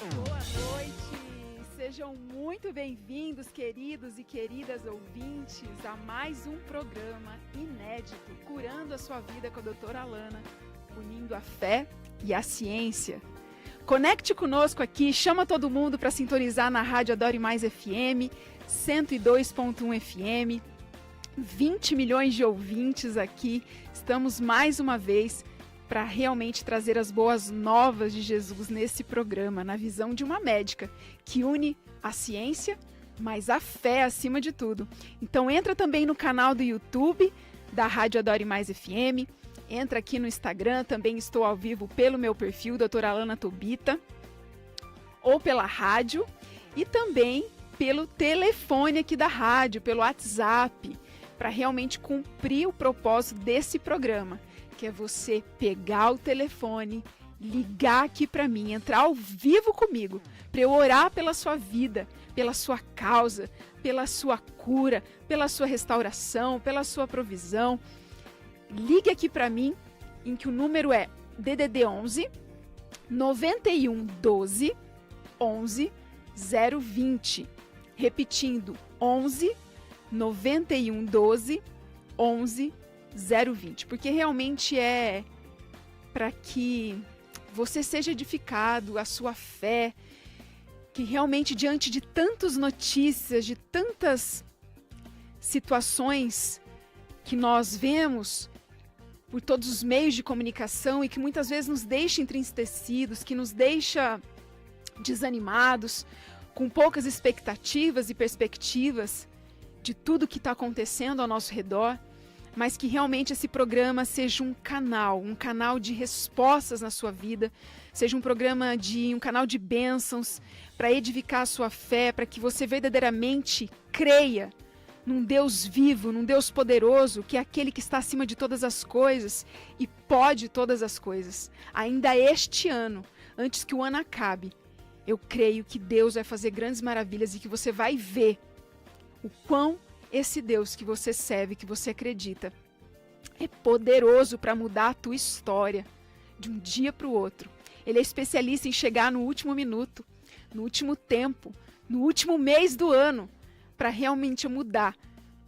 Boa noite, sejam muito bem-vindos, queridos e queridas ouvintes, a mais um programa inédito, Curando a Sua Vida com a doutora Alana, unindo a fé e a ciência. Conecte conosco aqui, chama todo mundo para sintonizar na Rádio Adore Mais FM, 102.1 FM, 20 milhões de ouvintes aqui, estamos mais uma vez para realmente trazer as boas novas de Jesus nesse programa, na visão de uma médica que une a ciência, mas a fé acima de tudo. Então entra também no canal do YouTube da Rádio Adore Mais FM, entra aqui no Instagram, também estou ao vivo pelo meu perfil, doutora Alana Tobita, ou pela rádio, e também pelo telefone aqui da rádio, pelo WhatsApp, para realmente cumprir o propósito desse programa, que é você pegar o telefone, ligar aqui para mim, entrar ao vivo comigo, para eu orar pela sua vida, pela sua causa, pela sua cura, pela sua restauração, pela sua provisão. Ligue aqui para mim, em que o número é DDD 11 91 12 11 020. Repetindo, 11 91 12 11 020, porque realmente é para que você seja edificado, a sua fé, que realmente diante de tantas notícias, de tantas situações que nós vemos por todos os meios de comunicação e que muitas vezes nos deixa entristecidos, que nos deixa desanimados, com poucas expectativas e perspectivas de tudo que está acontecendo ao nosso redor, mas que realmente esse programa seja um canal de respostas na sua vida, seja um canal de bênçãos para edificar a sua fé, para que você verdadeiramente creia num Deus vivo, num Deus poderoso, que é aquele que está acima de todas as coisas e pode todas as coisas. Ainda este ano, antes que o ano acabe, eu creio que Deus vai fazer grandes maravilhas e que você vai ver o quão esse Deus que você serve, que você acredita, é poderoso para mudar a tua história de um dia para o outro. Ele é especialista em chegar no último minuto, no último tempo, no último mês do ano, para realmente mudar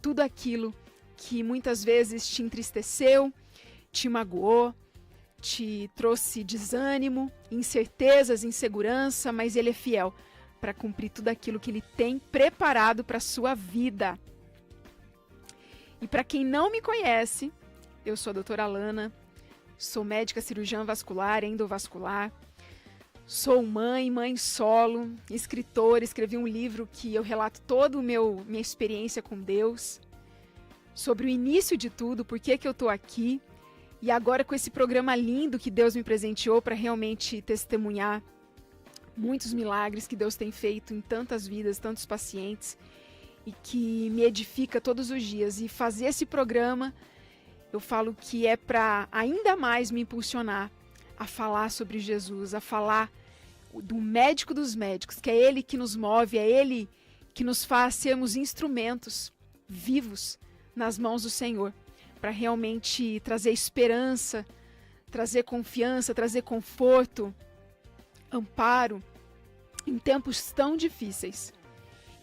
tudo aquilo que muitas vezes te entristeceu, te magoou, te trouxe desânimo, incertezas, insegurança, mas Ele é fiel para cumprir tudo aquilo que Ele tem preparado para a sua vida. E para quem não me conhece, eu sou a doutora Alana, sou médica cirurgiã vascular, endovascular, sou mãe solo, escritora, escrevi um livro que eu relato toda a minha experiência com Deus, sobre o início de tudo, por que eu estou aqui, e agora com esse programa lindo que Deus me presenteou para realmente testemunhar muitos milagres que Deus tem feito em tantas vidas, tantos pacientes, e que me edifica todos os dias. E fazer esse programa, eu falo que é para ainda mais me impulsionar a falar sobre Jesus, a falar do médico dos médicos, que é Ele que nos move, é Ele que nos faz sermos instrumentos vivos nas mãos do Senhor, para realmente trazer esperança, trazer confiança, trazer conforto, amparo em tempos tão difíceis.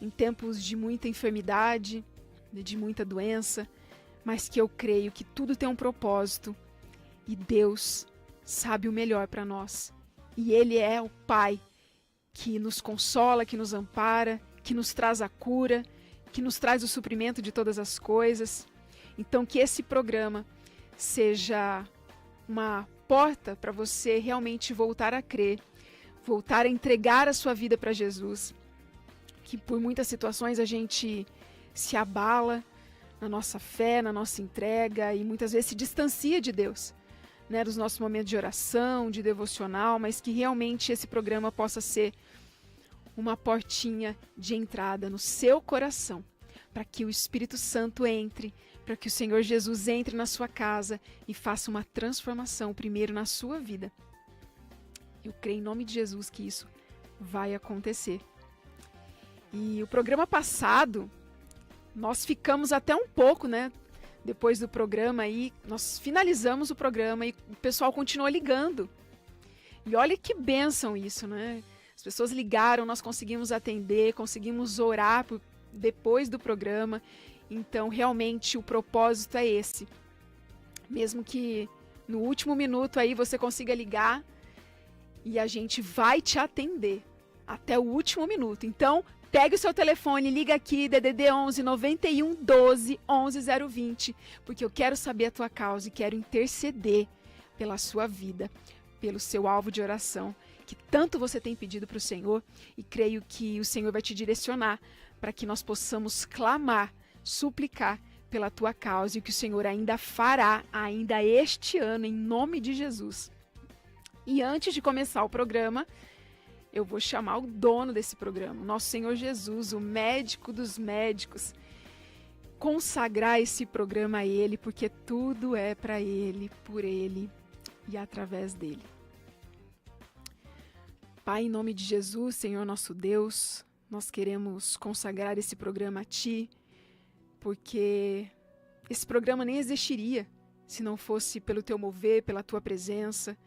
Em tempos de muita enfermidade, de muita doença, mas que eu creio que tudo tem um propósito e Deus sabe o melhor para nós. E Ele é o Pai que nos consola, que nos ampara, que nos traz a cura, que nos traz o suprimento de todas as coisas. Então que esse programa seja uma porta para você realmente voltar a crer, voltar a entregar a sua vida para Jesus, que por muitas situações a gente se abala na nossa fé, na nossa entrega e muitas vezes se distancia de Deus, né, dos nossos momentos de oração, de devocional, mas que realmente esse programa possa ser uma portinha de entrada no seu coração, para que o Espírito Santo entre, para que o Senhor Jesus entre na sua casa e faça uma transformação primeiro na sua vida. Eu creio em nome de Jesus que isso vai acontecer. E o programa passado, nós ficamos até um pouco, né? Depois do programa aí, nós finalizamos o programa e o pessoal continuou ligando. E olha que bênção isso, né? As As pessoas ligaram, nós conseguimos atender, conseguimos orar depois do programa. Então, realmente, o propósito é esse. Mesmo que no último minuto aí você consiga ligar e a gente vai te atender até o último minuto. Então, pegue o seu telefone, liga aqui, DDD 11 91 12 11 020, porque eu quero saber a tua causa e quero interceder pela sua vida, pelo seu alvo de oração, que tanto você tem pedido para o Senhor, e creio que o Senhor vai te direcionar para que nós possamos clamar, suplicar pela tua causa, e o que o Senhor ainda fará, ainda este ano, em nome de Jesus. E antes de começar o programa, eu vou chamar o dono desse programa, o nosso Senhor Jesus, o médico dos médicos, consagrar esse programa a Ele, porque tudo é para Ele, por Ele e através dele. Pai, em nome de Jesus, Senhor nosso Deus, nós queremos consagrar esse programa a Ti, porque esse programa nem existiria se não fosse pelo Teu mover, pela Tua presença,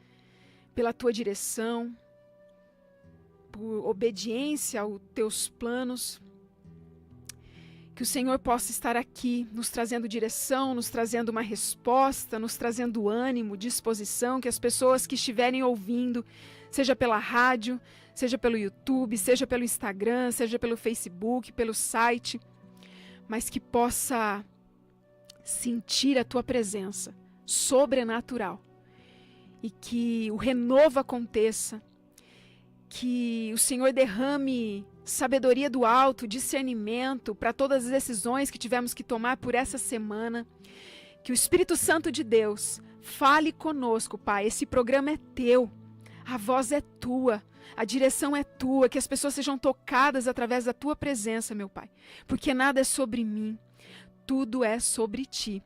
pela Tua direção, por obediência aos Teus planos. Que o Senhor possa estar aqui, nos trazendo direção, nos trazendo uma resposta, nos trazendo ânimo, disposição, que as pessoas que estiverem ouvindo, seja pela rádio, seja pelo YouTube, seja pelo Instagram, seja pelo Facebook, pelo site, mas que possa sentir a Tua presença sobrenatural e que o renovo aconteça, que o Senhor derrame sabedoria do alto, discernimento para todas as decisões que tivemos que tomar por essa semana. Que o Espírito Santo de Deus fale conosco, Pai. Esse programa é Teu, a voz é Tua, a direção é Tua, que as pessoas sejam tocadas através da Tua presença, meu Pai. Porque nada é sobre mim, tudo é sobre Ti,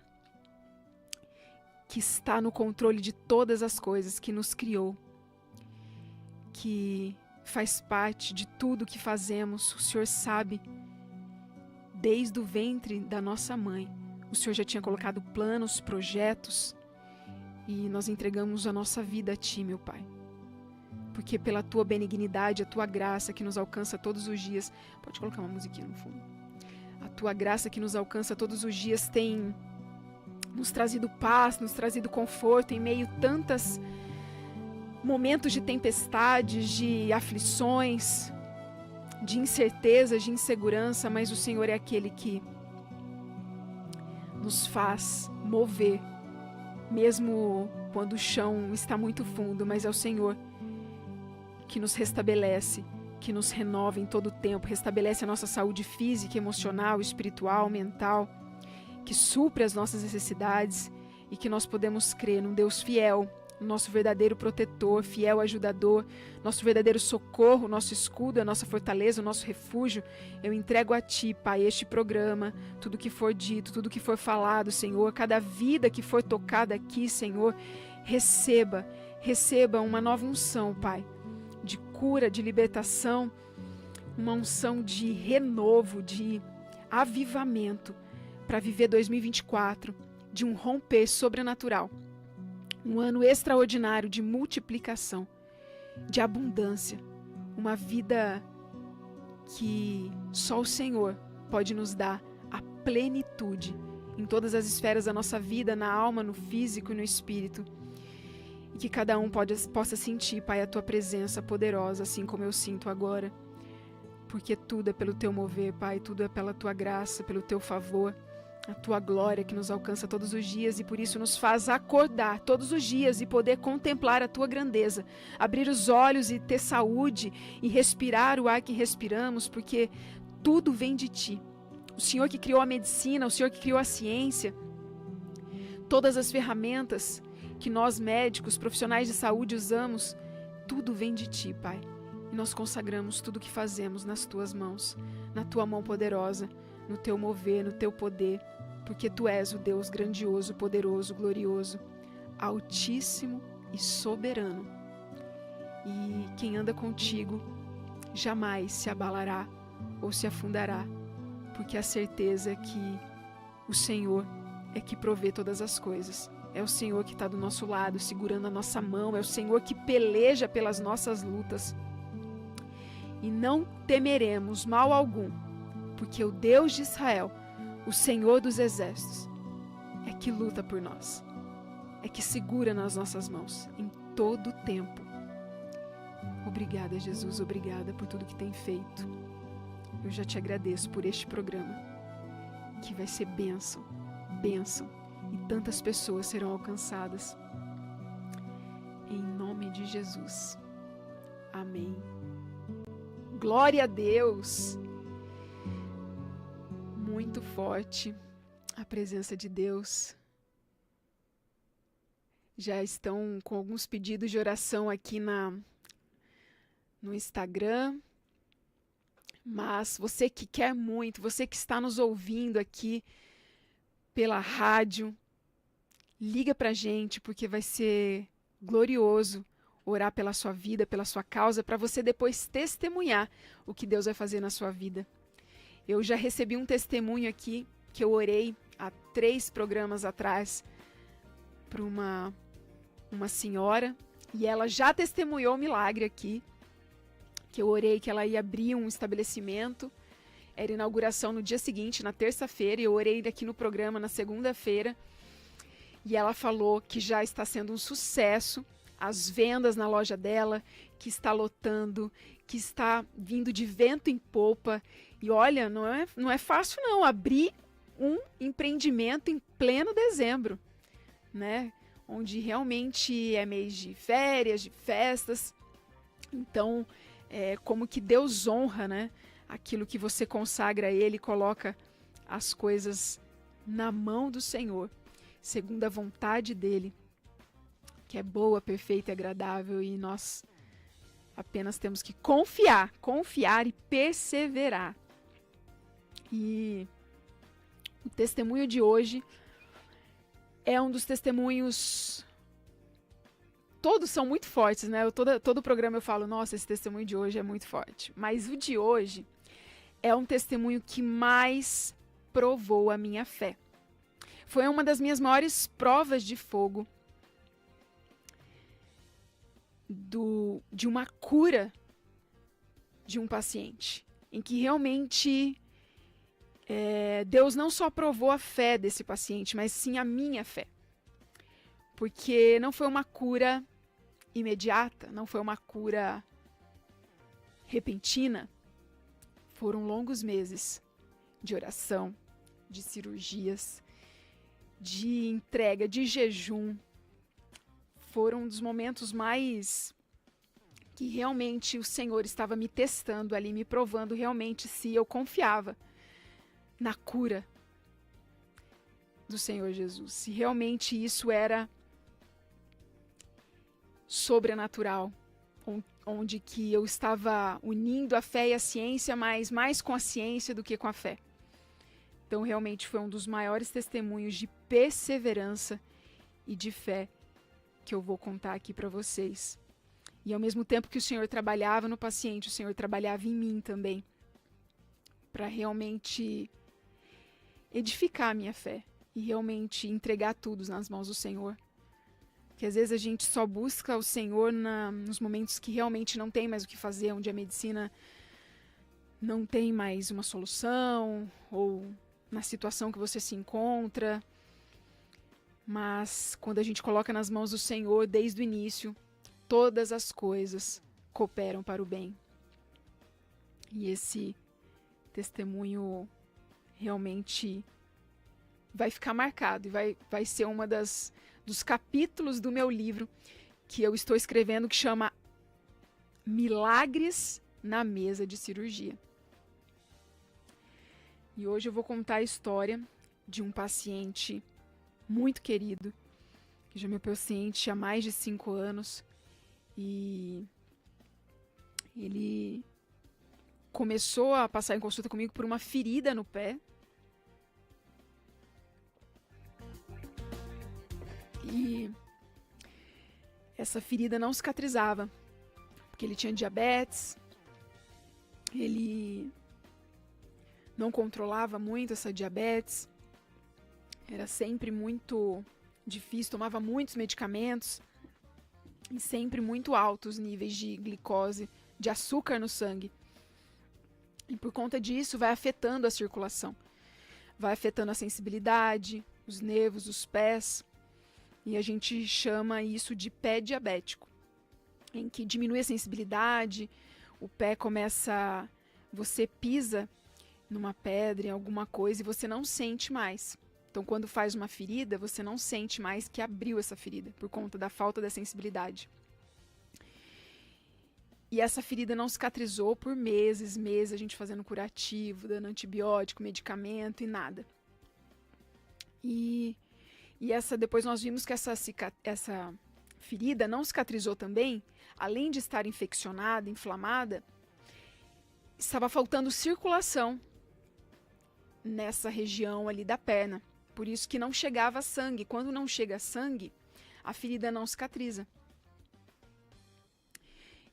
que está no controle de todas as coisas, que nos criou, que faz parte de tudo que fazemos. O Senhor sabe, desde o ventre da nossa mãe, o Senhor já tinha colocado planos, projetos, e nós entregamos a nossa vida a Ti, meu Pai. Porque pela Tua benignidade, a Tua graça que nos alcança todos os dias, pode colocar uma musiquinha no fundo, a Tua graça que nos alcança todos os dias tem nos trazido paz, nos trazido conforto em meio a tantas momentos de tempestades, de aflições, de incertezas, de insegurança, mas o Senhor é aquele que nos faz mover, mesmo quando o chão está muito fundo, mas é o Senhor que nos restabelece, que nos renova em todo o tempo, restabelece a nossa saúde física, emocional, espiritual, mental, que supre as nossas necessidades e que nós podemos crer num Deus fiel, nosso verdadeiro protetor, fiel ajudador, nosso verdadeiro socorro, nosso escudo, a nossa fortaleza, o nosso refúgio. Eu entrego a Ti, Pai, este programa, tudo que for dito, tudo que for falado, Senhor, cada vida que for tocada aqui, Senhor, receba uma nova unção, Pai, de cura, de libertação, uma unção de renovo, de avivamento, para viver 2024, de um romper sobrenatural. Um ano extraordinário de multiplicação, de abundância, uma vida que só o Senhor pode nos dar a plenitude em todas as esferas da nossa vida, na alma, no físico e no espírito. E que cada um possa sentir, Pai, a Tua presença poderosa, assim como eu sinto agora. Porque tudo é pelo Teu mover, Pai, tudo é pela Tua graça, pelo Teu favor, a Tua glória que nos alcança todos os dias e por isso nos faz acordar todos os dias e poder contemplar a Tua grandeza, abrir os olhos e ter saúde e respirar o ar que respiramos, porque tudo vem de Ti. O Senhor que criou a medicina, o Senhor que criou a ciência, todas as ferramentas que nós médicos, profissionais de saúde usamos, tudo vem de Ti, Pai. E nós consagramos tudo o que fazemos nas Tuas mãos, na Tua mão poderosa, no Teu mover, no Teu poder, porque Tu és o Deus grandioso, poderoso, glorioso, altíssimo e soberano. E quem anda contigo jamais se abalará ou se afundará, porque a certeza é que o Senhor é que provê todas as coisas. É o Senhor que está do nosso lado, segurando a nossa mão, é o Senhor que peleja pelas nossas lutas. e não temeremos mal algum, porque o Deus de Israel, o Senhor dos exércitos, é que luta por nós, é que segura nas nossas mãos em todo o tempo. Obrigada, Jesus, obrigada por tudo que tem feito. Eu já te agradeço por este programa, que vai ser bênção, bênção, e tantas pessoas serão alcançadas. Em nome de Jesus. Amém. Glória a Deus. Muito forte a presença de Deus. Já estão com alguns pedidos de oração aqui no Instagram. Mas você que quer muito, você que está nos ouvindo aqui pela rádio, liga pra gente, porque vai ser glorioso orar pela sua vida, pela sua causa, para você depois testemunhar o que Deus vai fazer na sua vida. Eu já recebi um testemunho aqui, que eu orei há 3 programas atrás para uma senhora, e ela já testemunhou o milagre aqui, que eu orei que ela ia abrir um estabelecimento. Era inauguração no dia seguinte, na terça-feira, e eu orei aqui no programa na segunda-feira, e ela falou que já está sendo um sucesso as vendas na loja dela, que está lotando, que está vindo de vento em popa. E olha, não é fácil não abrir um empreendimento em pleno dezembro, né? Onde realmente é mês de férias, de festas. Então, como que Deus honra, né? Aquilo que você consagra a Ele, coloca as coisas na mão do Senhor, segundo a vontade dEle, que é boa, perfeita e agradável, e nós apenas temos que confiar e perseverar. E o testemunho de hoje é um dos testemunhos... Todos são muito fortes, né? Todo programa eu falo, nossa, esse testemunho de hoje é muito forte. Mas o de hoje é um testemunho que mais provou a minha fé. Foi uma das minhas maiores provas de fogo de uma cura de um paciente, em que realmente Deus não só provou a fé desse paciente, mas sim a minha fé. Porque não foi uma cura imediata, não foi uma cura repentina. Foram longos meses de oração, de cirurgias, de entrega, de jejum. Foram um dos momentos mais que realmente o Senhor estava me testando ali, me provando realmente se eu confiava na cura do Senhor Jesus, se realmente isso era sobrenatural, onde que eu estava unindo a fé e a ciência, mas mais com a ciência do que com a fé. Então realmente foi um dos maiores testemunhos de perseverança e de fé que eu vou contar aqui para vocês. E ao mesmo tempo que o Senhor trabalhava no paciente, o Senhor trabalhava em mim também, para realmente edificar a minha fé e realmente entregar tudo nas mãos do Senhor. Que às vezes a gente só busca o Senhor nos momentos que realmente não tem mais o que fazer, onde a medicina não tem mais uma solução, ou na situação que você se encontra. Mas quando a gente coloca nas mãos do Senhor, desde o início, todas as coisas cooperam para o bem. E esse testemunho realmente vai ficar marcado e vai ser uma dos capítulos do meu livro que eu estou escrevendo, que chama Milagres na Mesa de Cirurgia. E hoje eu vou contar a história de um paciente muito querido, que já é meu paciente há mais de 5 anos, e ele começou a passar em consulta comigo por uma ferida no pé. E essa ferida não cicatrizava, porque ele tinha diabetes, ele não controlava muito essa diabetes, era sempre muito difícil, tomava muitos medicamentos e sempre muito altos níveis de glicose, de açúcar no sangue. E por conta disso vai afetando a circulação, vai afetando a sensibilidade, os nervos, os pés, e a gente chama isso de pé diabético, em que diminui a sensibilidade, o pé começa, você pisa numa pedra, em alguma coisa, e você não sente mais. Então, quando faz uma ferida, você não sente mais que abriu essa ferida, por conta da falta da sensibilidade. E essa ferida não cicatrizou por meses, a gente fazendo curativo, dando antibiótico, medicamento e nada. E depois nós vimos que essa ferida não cicatrizou também, além de estar infeccionada, inflamada, estava faltando circulação nessa região ali da perna. Por isso que não chegava sangue. Quando não chega sangue, a ferida não cicatriza.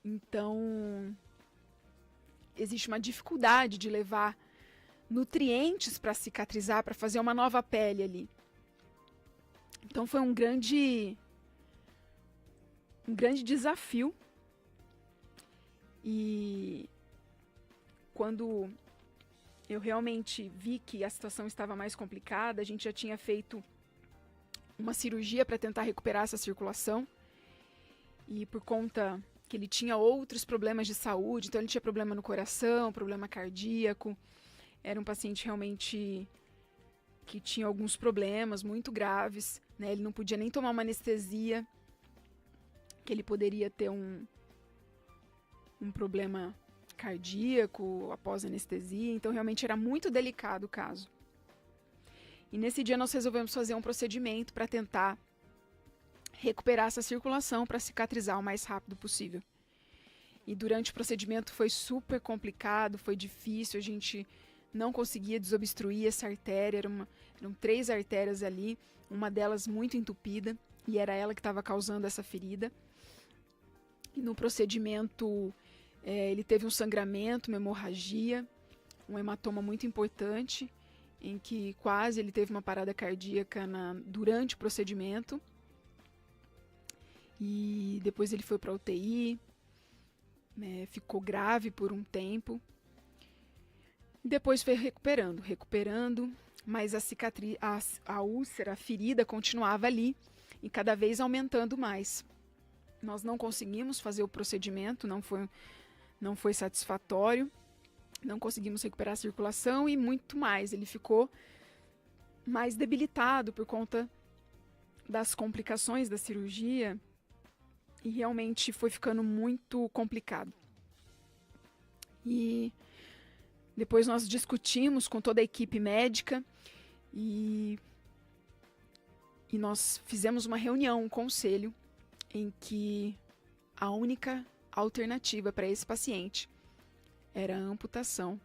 Então, existe uma dificuldade de levar nutrientes para cicatrizar, para fazer uma nova pele ali. Então foi um grande desafio. E quando eu realmente vi que a situação estava mais complicada, a gente já tinha feito uma cirurgia para tentar recuperar essa circulação. E por conta que ele tinha outros problemas de saúde, então ele tinha problema no coração, problema cardíaco. Era um paciente realmente que tinha alguns problemas muito graves, né? Ele não podia nem tomar uma anestesia, que ele poderia ter um problema cardíaco após anestesia, então realmente era muito delicado o caso. E nesse dia nós resolvemos fazer um procedimento para tentar recuperar essa circulação, para cicatrizar o mais rápido possível. E durante o procedimento foi super complicado, foi difícil, a gente não conseguia desobstruir essa artéria, eram 3 artérias ali, uma delas muito entupida, e era ela que estava causando essa ferida. E no procedimento ele teve um sangramento, uma hemorragia, um hematoma muito importante, em que quase ele teve uma parada cardíaca durante o procedimento. E depois ele foi para a UTI, ficou grave por um tempo. Depois foi recuperando, mas a úlcera, a ferida continuava ali e cada vez aumentando mais. Nós não conseguimos fazer o procedimento, não foi satisfatório, não conseguimos recuperar a circulação e muito mais. Ele ficou mais debilitado por conta das complicações da cirurgia e realmente foi ficando muito complicado. E depois nós discutimos com toda a equipe médica e nós fizemos uma reunião, um conselho, em que a única alternativa para esse paciente era a amputação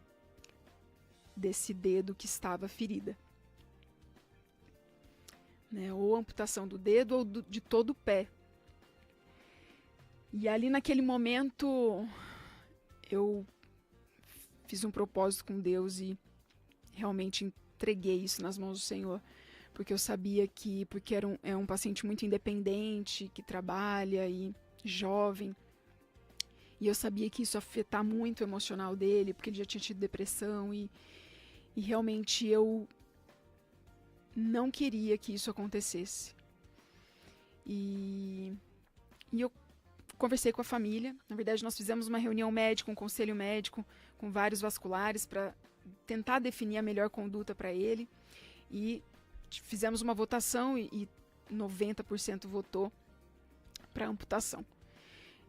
desse dedo que estava ferida. Ou amputação do dedo ou de todo o pé. E ali naquele momento eu fiz um propósito com Deus e realmente entreguei isso nas mãos do Senhor, porque eu sabia que, porque é um paciente muito independente, que trabalha e jovem, e eu sabia que isso ia afetar muito o emocional dele, porque ele já tinha tido depressão e realmente eu não queria que isso acontecesse. E eu conversei com a família. Na verdade, nós fizemos uma reunião médica, um conselho médico com vários vasculares para tentar definir a melhor conduta para ele. E fizemos uma votação e 90% votou para amputação.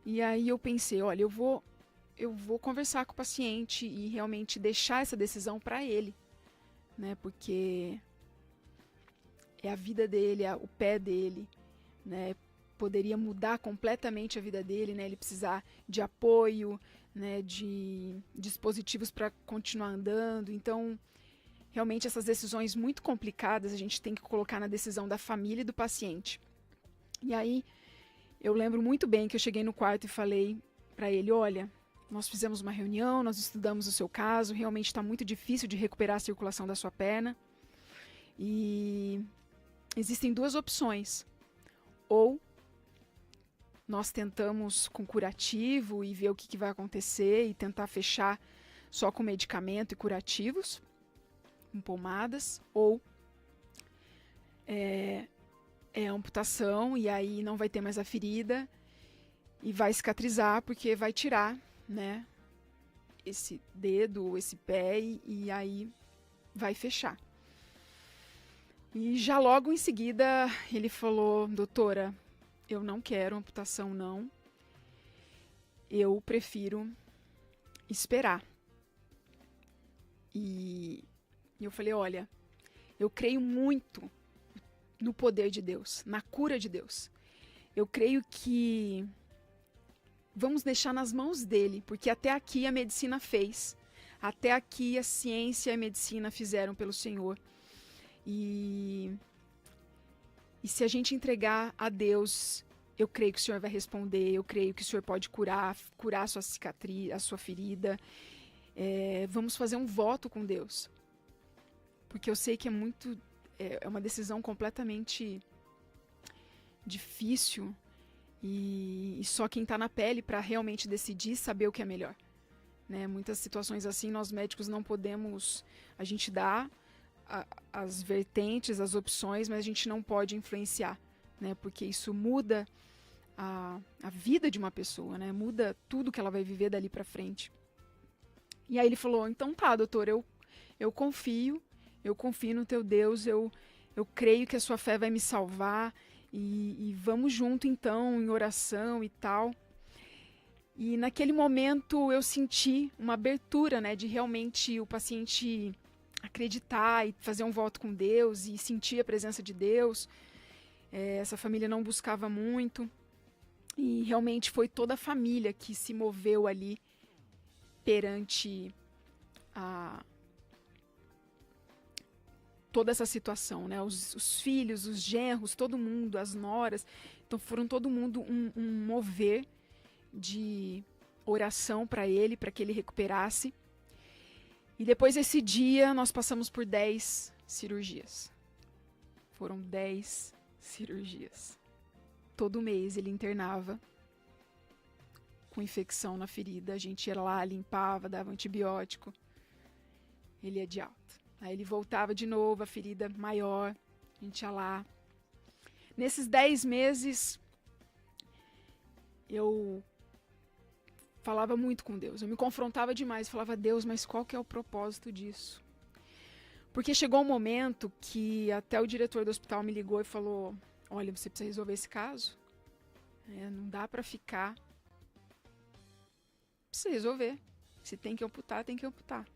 E aí eu pensei, olha, eu vou conversar com o paciente e realmente deixar essa decisão para ele, né? Porque é a vida dele, é o pé dele, né? Poderia mudar completamente a vida dele, né? Ele precisar de apoio, né? De dispositivos para continuar andando. Então, realmente essas decisões muito complicadas a gente tem que colocar na decisão da família e do paciente. E aí eu lembro muito bem que eu cheguei no quarto e falei para ele, olha, nós fizemos uma reunião, nós estudamos o seu caso, realmente está muito difícil de recuperar a circulação da sua perna e existem 2 opções. Ou nós tentamos com curativo e ver o que vai acontecer e tentar fechar só com medicamento e curativos, com pomadas, ou é amputação, e aí não vai ter mais a ferida e vai cicatrizar, porque vai tirar, né, esse dedo, esse pé, e aí vai fechar. E já logo em seguida ele falou: doutora, eu não quero amputação, não. Eu prefiro esperar. E eu falei: olha, eu creio muito no poder de Deus, na cura de Deus. Eu creio que vamos deixar nas mãos dele, porque até aqui a medicina fez. Até aqui a ciência e a medicina fizeram pelo Senhor. E se a gente entregar a Deus, eu creio que o Senhor vai responder, eu creio que o Senhor pode curar a sua cicatriz, a sua ferida. Vamos fazer um voto com Deus. Porque eu sei que é uma decisão completamente difícil, e só quem está na pele para realmente decidir, saber o que é melhor. Né? Muitas situações assim, nós médicos não podemos, a gente dá as vertentes, as opções, mas a gente não pode influenciar, né? Porque isso muda a vida de uma pessoa, né? Muda tudo que ela vai viver dali para frente. E aí ele falou: então tá, doutor, eu confio no teu Deus, eu creio que a sua fé vai me salvar, e vamos junto então em oração e tal. E naquele momento eu senti uma abertura, né, de realmente o paciente acreditar e fazer um voto com Deus e sentir a presença de Deus. Essa família não buscava muito, e realmente foi toda a família que se moveu ali perante toda essa situação, né? Os filhos, os genros, todo mundo, as noras. Então foram todo mundo um mover de oração para ele, para que ele recuperasse. E depois desse dia nós passamos por 10 cirurgias. Foram 10 cirurgias. Todo mês ele internava com infecção na ferida. A gente ia lá, limpava, dava antibiótico. Ele ia de alta. Aí ele voltava de novo, a ferida maior. A gente ia lá. Nesses 10 meses, eu falava muito com Deus. Eu me confrontava demais. Falava: Deus, mas qual que é o propósito disso? Porque chegou um momento que até o diretor do hospital me ligou e falou: olha, você precisa resolver esse caso. Não dá pra ficar. Precisa resolver. Se tem que amputar, tem que amputar.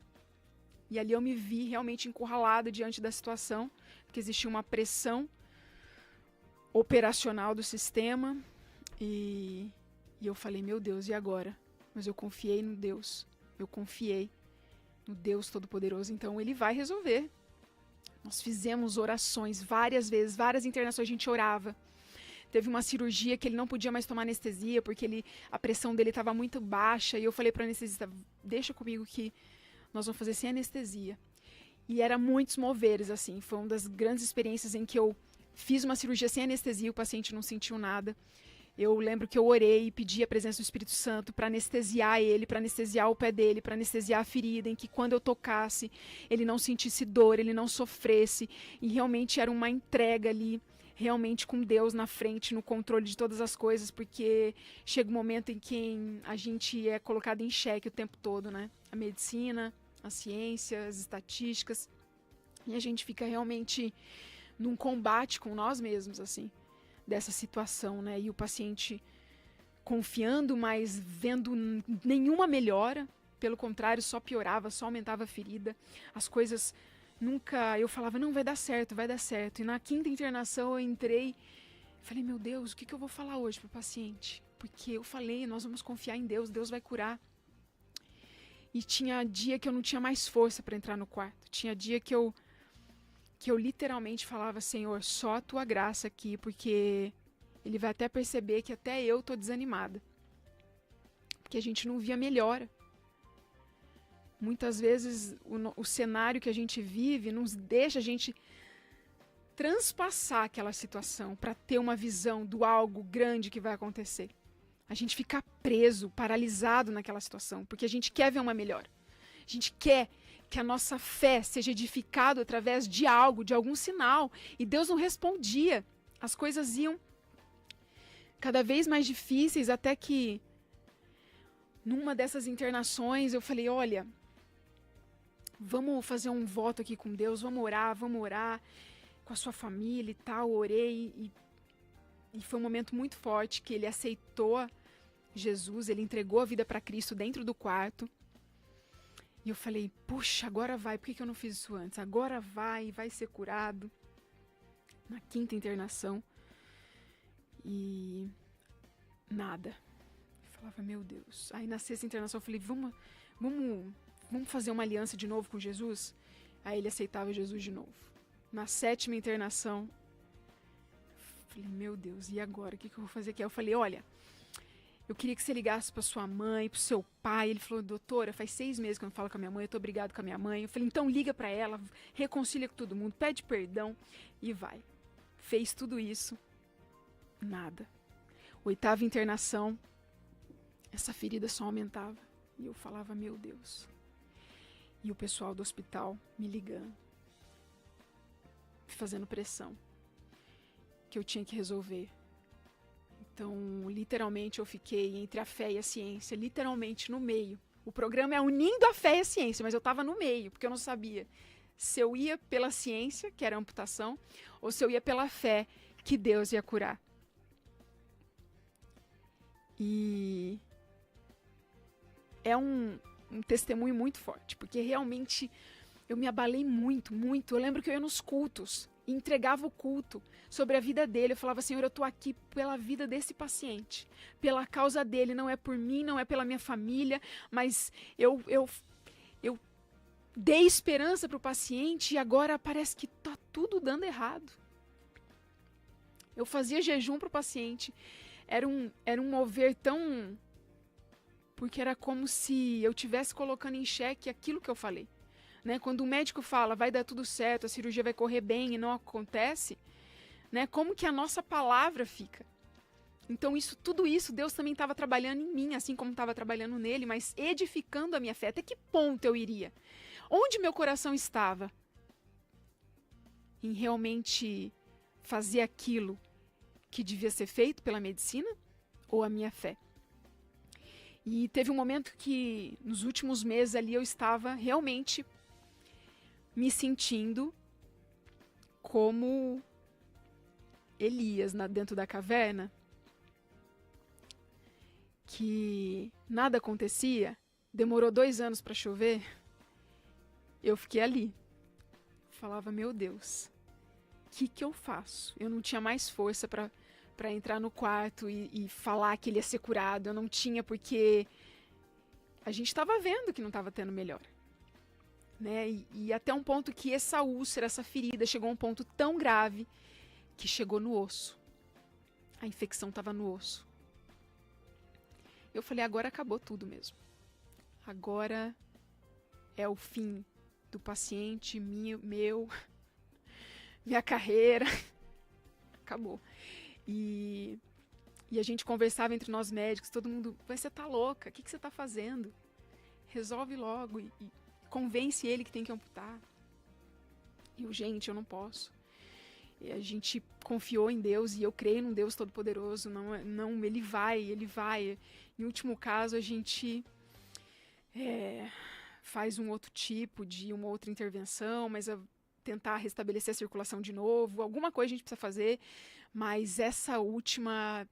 E ali eu me vi realmente encurralada diante da situação, porque existia uma pressão operacional do sistema. E eu falei: meu Deus, e agora? Mas eu confiei no Deus. Eu confiei no Deus Todo-Poderoso, então ele vai resolver. Nós fizemos orações várias vezes, várias internações, a gente orava. Teve uma cirurgia que ele não podia mais tomar anestesia, porque a pressão dele estava muito baixa, e eu falei para o anestesista: deixa comigo que nós vamos fazer sem anestesia. E era muitos moveres, assim, foi uma das grandes experiências em que eu fiz uma cirurgia sem anestesia, o paciente não sentiu nada. Eu lembro que eu orei e pedi a presença do Espírito Santo para anestesiar ele, para anestesiar o pé dele, para anestesiar a ferida, em que quando eu tocasse, ele não sentisse dor, ele não sofresse. E realmente era uma entrega ali, realmente com Deus na frente, no controle de todas as coisas, porque chega um momento em que a gente é colocado em xeque o tempo todo, né? A medicina, a ciência, as estatísticas. E a gente fica realmente num combate com nós mesmos, assim, dessa situação, né? E o paciente confiando, mas vendo nenhuma melhora, pelo contrário, só piorava, só aumentava a ferida. As coisas nunca... Eu falava: não, vai dar certo, vai dar certo. E na 5ª internação eu entrei, falei: meu Deus, o que eu vou falar hoje pro paciente? Porque eu falei: nós vamos confiar em Deus, Deus vai curar. E tinha dia que eu não tinha mais força para entrar no quarto. Tinha dia que eu literalmente falava: Senhor, só a tua graça aqui, porque ele vai até perceber que até eu tô desanimada. Porque a gente não via melhora. Muitas vezes o cenário que a gente vive nos deixa a gente transpassar aquela situação para ter uma visão do algo grande que vai acontecer. A gente fica preso, paralisado naquela situação, porque a gente quer ver uma melhora. A gente quer que a nossa fé seja edificada através de algo, de algum sinal. E Deus não respondia. As coisas iam cada vez mais difíceis, até que numa dessas internações eu falei, olha, vamos fazer um voto aqui com Deus, vamos orar com a sua família e tal. Orei e foi um momento muito forte que ele aceitou Jesus, ele entregou a vida para Cristo dentro do quarto. E eu falei, puxa, agora vai, por que eu não fiz isso antes? Agora vai ser curado. Na 5ª internação. E nada. Eu falava, meu Deus. Aí na 6ª internação eu falei, vamos fazer uma aliança de novo com Jesus? Aí ele aceitava Jesus de novo. Na 7ª internação, eu falei, meu Deus, e agora? O que eu vou fazer aqui? Aí eu falei, olha, eu queria que você ligasse pra sua mãe, pro seu pai. Ele falou, doutora, faz 6 meses que eu não falo com a minha mãe, eu tô brigado com a minha mãe. Eu falei, então liga pra ela, reconcilia com todo mundo, pede perdão e vai. Fez tudo isso, nada. 8ª internação, essa ferida só aumentava. E eu falava, meu Deus. E o pessoal do hospital me ligando, fazendo pressão, que eu tinha que resolver. Então, literalmente, eu fiquei entre a fé e a ciência, literalmente no meio. O programa é unindo a fé e a ciência, mas eu estava no meio, porque eu não sabia se eu ia pela ciência, que era a amputação, ou se eu ia pela fé, que Deus ia curar. E é um testemunho muito forte, porque realmente eu me abalei muito. Eu lembro que eu ia nos cultos, e entregava o culto sobre a vida dele. Eu falava, Senhor, eu estou aqui pela vida desse paciente, pela causa dele, não é por mim, não é pela minha família, mas eu dei esperança para o paciente e agora parece que está tudo dando errado. Eu fazia jejum para o paciente, era um mover tão... porque era como se eu estivesse colocando em xeque aquilo que eu falei. Né? Quando o médico fala, vai dar tudo certo, a cirurgia vai correr bem e não acontece, né? Como que a nossa palavra fica? Então tudo isso, Deus também estava trabalhando em mim, assim como estava trabalhando nele, mas edificando a minha fé. Até que ponto eu iria? Onde meu coração estava? Em realmente fazer aquilo que devia ser feito pela medicina? Ou a minha fé? E teve um momento que, nos últimos meses ali, eu estava realmente me sentindo como Elias dentro da caverna, que nada acontecia, demorou 2 anos para chover, eu fiquei ali. Falava, meu Deus, o que eu faço? Eu não tinha mais força para entrar no quarto e falar que ele ia ser curado. Eu não tinha, porque a gente estava vendo que não estava tendo melhor. Né? E até um ponto que essa úlcera, essa ferida, chegou a um ponto tão grave que chegou no osso. A infecção estava no osso. Eu falei, agora acabou tudo mesmo. Agora é o fim do paciente, meu, minha carreira. Acabou. E a gente conversava entre nós médicos, todo mundo, você tá louca, o que você tá fazendo? Resolve logo e convence ele que tem que amputar. E eu, gente, eu não posso. E a gente confiou em Deus e eu creio num Deus Todo-Poderoso. Não, ele vai. Em último caso, a gente faz um outro tipo de uma outra intervenção, mas tentar restabelecer a circulação de novo. Alguma coisa a gente precisa fazer, mas essa última...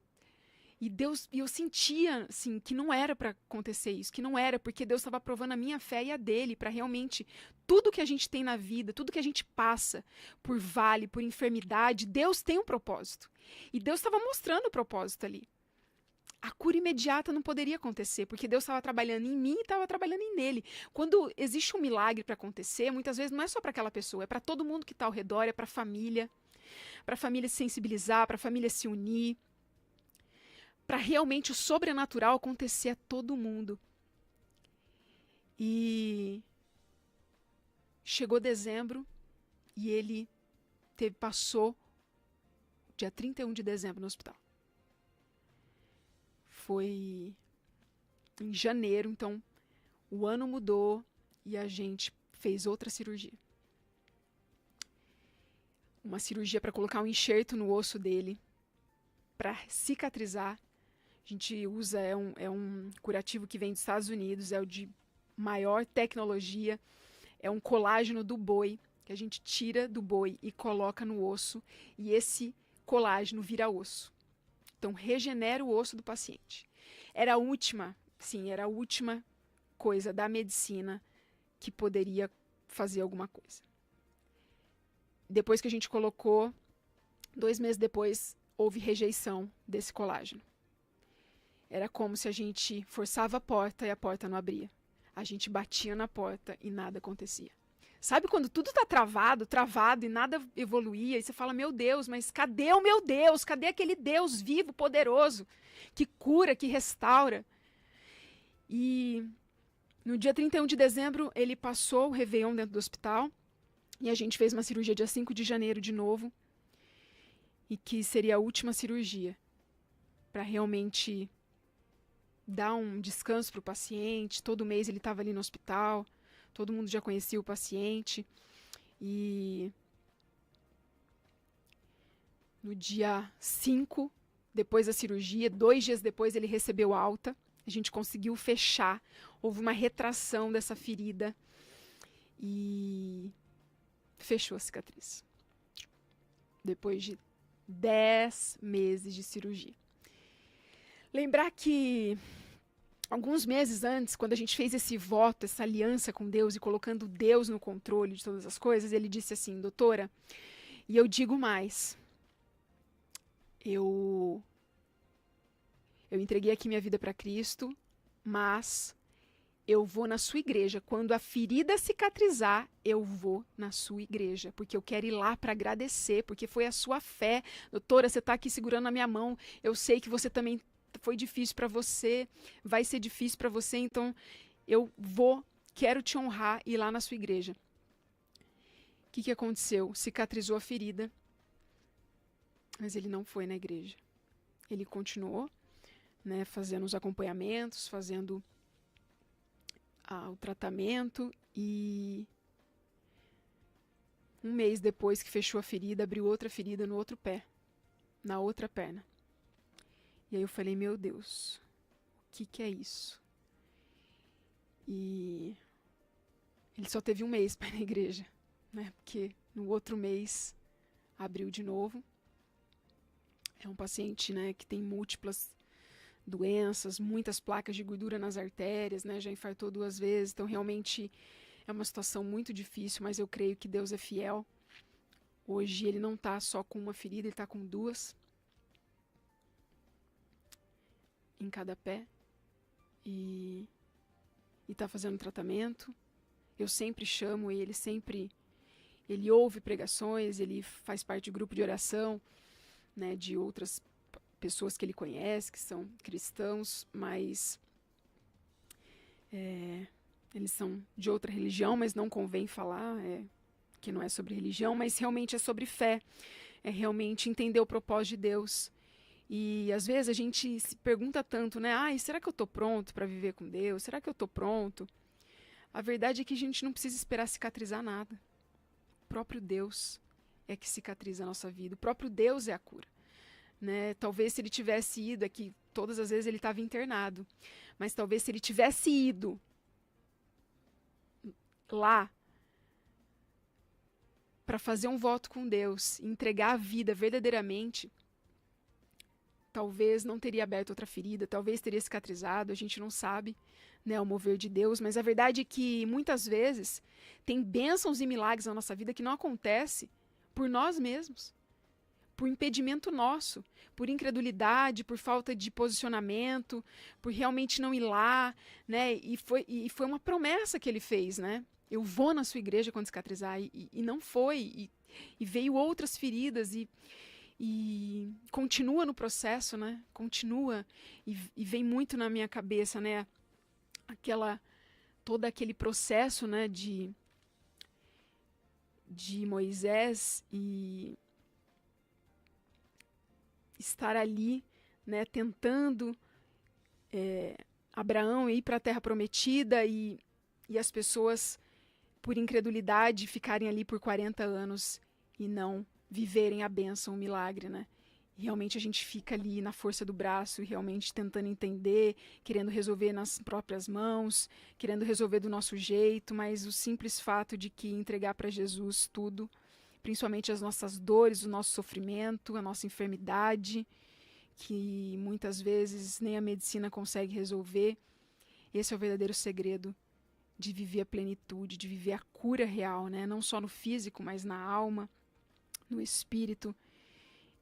E eu sentia, assim, que não era para acontecer isso, que não era, porque Deus estava provando a minha fé e a dele, para realmente, tudo que a gente tem na vida, tudo que a gente passa, por vale, por enfermidade, Deus tem um propósito. E Deus estava mostrando o propósito ali. A cura imediata não poderia acontecer, porque Deus estava trabalhando em mim e estava trabalhando nele. Quando existe um milagre para acontecer, muitas vezes não é só para aquela pessoa, é para todo mundo que está ao redor, é para a família se sensibilizar, para a família se unir, para realmente o sobrenatural acontecer a todo mundo. E chegou dezembro e ele passou dia 31 de dezembro no hospital. Foi em janeiro, então o ano mudou e a gente fez outra cirurgia. Uma cirurgia para colocar um enxerto no osso dele, para cicatrizar. A gente usa, é um curativo que vem dos Estados Unidos, é o de maior tecnologia, é um colágeno do boi, que a gente tira do boi e coloca no osso, e esse colágeno vira osso. Então, regenera o osso do paciente. Era a última coisa da medicina que poderia fazer alguma coisa. Depois que a gente colocou, 2 meses depois, houve rejeição desse colágeno. Era como se a gente forçava a porta e a porta não abria. A gente batia na porta e nada acontecia. Sabe quando tudo está travado e nada evoluía, e você fala, meu Deus, mas cadê o meu Deus? Cadê aquele Deus vivo, poderoso, que cura, que restaura? E no dia 31 de dezembro, ele passou o Réveillon dentro do hospital, e a gente fez uma cirurgia dia 5 de janeiro de novo, e que seria a última cirurgia, para realmente dar um descanso para o paciente. Todo mês ele estava ali no hospital, todo mundo já conhecia o paciente. E no dia 5, depois da cirurgia, 2 dias depois, ele recebeu alta. A gente conseguiu fechar. Houve uma retração dessa ferida. E fechou a cicatriz. Depois de 10 meses de cirurgia. Lembrar que alguns meses antes, quando a gente fez esse voto, essa aliança com Deus e colocando Deus no controle de todas as coisas, ele disse assim, doutora, e eu digo mais, eu entreguei aqui minha vida para Cristo, mas eu vou na sua igreja. Quando a ferida cicatrizar, eu vou na sua igreja, porque eu quero ir lá para agradecer, porque foi a sua fé. Doutora, você está aqui segurando a minha mão, eu sei que você também foi difícil para você, vai ser difícil para você, então eu quero te honrar e ir lá na sua igreja. O que aconteceu? Cicatrizou a ferida, mas ele não foi na igreja. Ele continuou, né, fazendo os acompanhamentos, fazendo o tratamento, e um mês depois que fechou a ferida, abriu outra ferida no outro pé, na outra perna. E aí eu falei, meu Deus, o que é isso? E ele só teve um mês para ir na igreja, né? Porque no outro mês abriu de novo. É um paciente, né, que tem múltiplas doenças, muitas placas de gordura nas artérias, né? Já infartou 2 vezes, então realmente é uma situação muito difícil, mas eu creio que Deus é fiel. Hoje ele não está só com uma ferida, ele está com 2. Em cada pé, e está fazendo tratamento. Eu sempre chamo ele, ele ouve pregações, ele faz parte de grupo de oração, né, de outras pessoas que ele conhece, que são cristãos, mas eles são de outra religião, mas não convém falar, que não é sobre religião, mas realmente é sobre fé, é realmente entender o propósito de Deus. E às vezes a gente se pergunta tanto, né? Será que eu estou pronto para viver com Deus? Será que eu estou pronto? A verdade é que a gente não precisa esperar cicatrizar nada. O próprio Deus é que cicatriza a nossa vida. O próprio Deus é a cura, né? Talvez se ele tivesse ido, aqui todas as vezes ele estava internado, mas talvez se ele tivesse ido lá para fazer um voto com Deus, entregar a vida verdadeiramente, talvez não teria aberto outra ferida, talvez teria cicatrizado, a gente não sabe, né, o mover de Deus, mas a verdade é que muitas vezes tem bênçãos e milagres na nossa vida que não acontece por nós mesmos, por impedimento nosso, por incredulidade, por falta de posicionamento, por realmente não ir lá, né, e foi uma promessa que ele fez, né, eu vou na sua igreja quando cicatrizar, e não foi, e veio outras feridas, e continua no processo, né? Continua, e vem muito na minha cabeça, né? Todo aquele processo, né? De Moisés e estar ali, né? Tentando Abraão ir para a Terra Prometida, e e as pessoas, por incredulidade, ficarem ali por 40 anos e não viverem a bênção, o milagre, né? E realmente a gente fica ali na força do braço e realmente tentando entender, querendo resolver nas próprias mãos, querendo resolver do nosso jeito, mas o simples fato de que entregar para Jesus tudo, principalmente as nossas dores, o nosso sofrimento, a nossa enfermidade, que muitas vezes nem a medicina consegue resolver, esse é o verdadeiro segredo de viver a plenitude, de viver a cura real, né? Não só no físico, mas na alma, no espírito.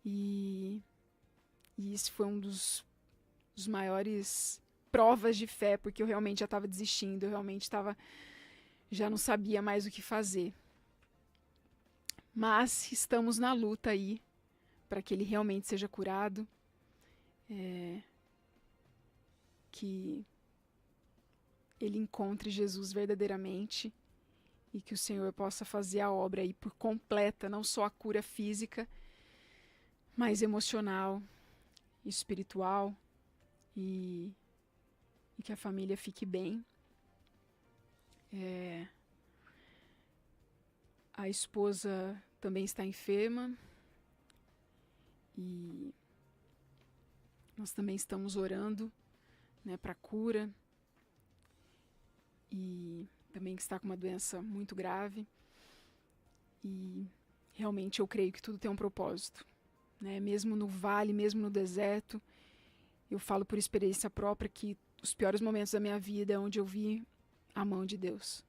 E esse foi um dos maiores provas de fé, porque eu realmente já estava desistindo, eu realmente já não sabia mais o que fazer. Mas estamos na luta aí, para que ele realmente seja curado, que ele encontre Jesus verdadeiramente e que o Senhor possa fazer a obra aí por completa, não só a cura física, mas emocional, espiritual, e que a família fique bem. A esposa também está enferma e nós também estamos orando, né, para cura, e também que está com uma doença muito grave. E realmente eu creio que tudo tem um propósito, né? Mesmo no vale, mesmo no deserto, eu falo por experiência própria que os piores momentos da minha vida é onde eu vi a mão de Deus,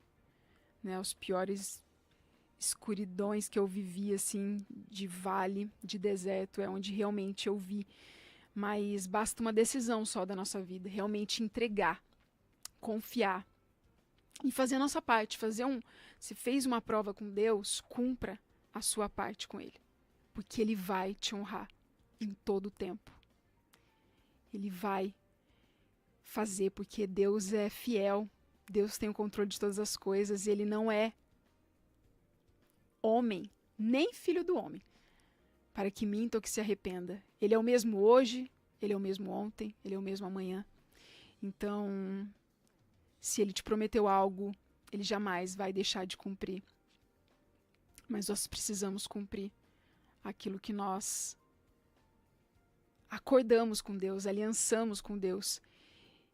né? Os piores escuridões que eu vivi, assim, de vale, de deserto, é onde realmente eu vi. Mas basta uma decisão só da nossa vida, realmente entregar, confiar e fazer a nossa parte. Se fez uma prova com Deus, cumpra a sua parte com Ele, porque Ele vai te honrar em todo o tempo. Ele vai fazer, porque Deus é fiel, Deus tem o controle de todas as coisas, e Ele não é homem, nem filho do homem, para que minta ou que se arrependa. Ele é o mesmo hoje, Ele é o mesmo ontem, Ele é o mesmo amanhã. Então, se Ele te prometeu algo, Ele jamais vai deixar de cumprir. Mas nós precisamos cumprir aquilo que nós acordamos com Deus, aliançamos com Deus.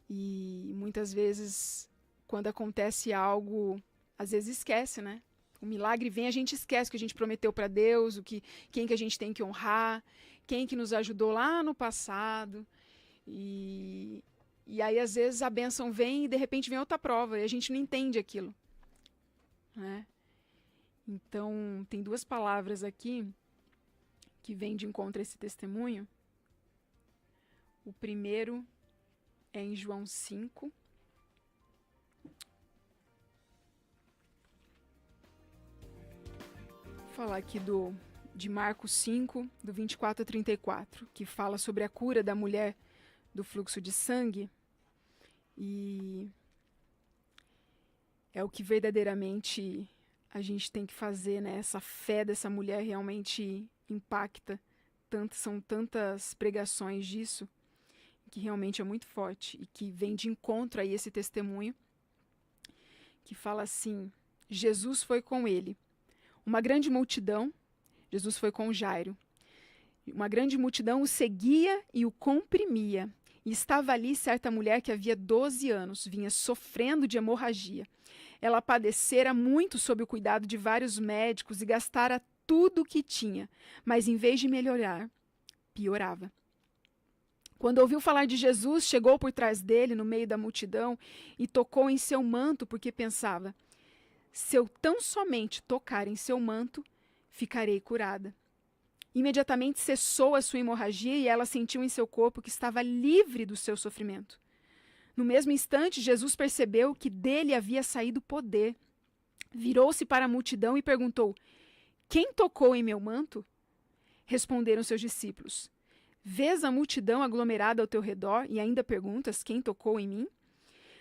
E muitas vezes, quando acontece algo, às vezes esquece, né? O milagre vem, a gente esquece o que a gente prometeu para Deus, quem que a gente tem que honrar, quem que nos ajudou lá no passado. E aí, às vezes, a bênção vem e, de repente, vem outra prova e a gente não entende aquilo, né? Então, tem duas palavras aqui que vêm de encontro a esse testemunho. O primeiro é em João 5. Vou falar aqui de Marcos 5, do 24 a 34, que fala sobre a cura da mulher do fluxo de sangue. E é o que verdadeiramente a gente tem que fazer, né? Essa fé dessa mulher realmente impacta. São tantas pregações disso, que realmente é muito forte e que vem de encontro a esse testemunho, que fala assim: Jesus foi com ele. Uma grande multidão, Jesus foi com Jairo. Uma grande multidão o seguia e o comprimia. E estava ali certa mulher que havia 12 anos, vinha sofrendo de hemorragia. Ela padecera muito sob o cuidado de vários médicos e gastara tudo o que tinha, mas em vez de melhorar, piorava. Quando ouviu falar de Jesus, chegou por trás dele, no meio da multidão, e tocou em seu manto, porque pensava: se eu tão somente tocar em seu manto, ficarei curada. Imediatamente cessou a sua hemorragia e ela sentiu em seu corpo que estava livre do seu sofrimento. No mesmo instante, Jesus percebeu que dele havia saído poder. Virou-se para a multidão e perguntou: quem tocou em meu manto? Responderam seus discípulos: vês a multidão aglomerada ao teu redor e ainda perguntas quem tocou em mim?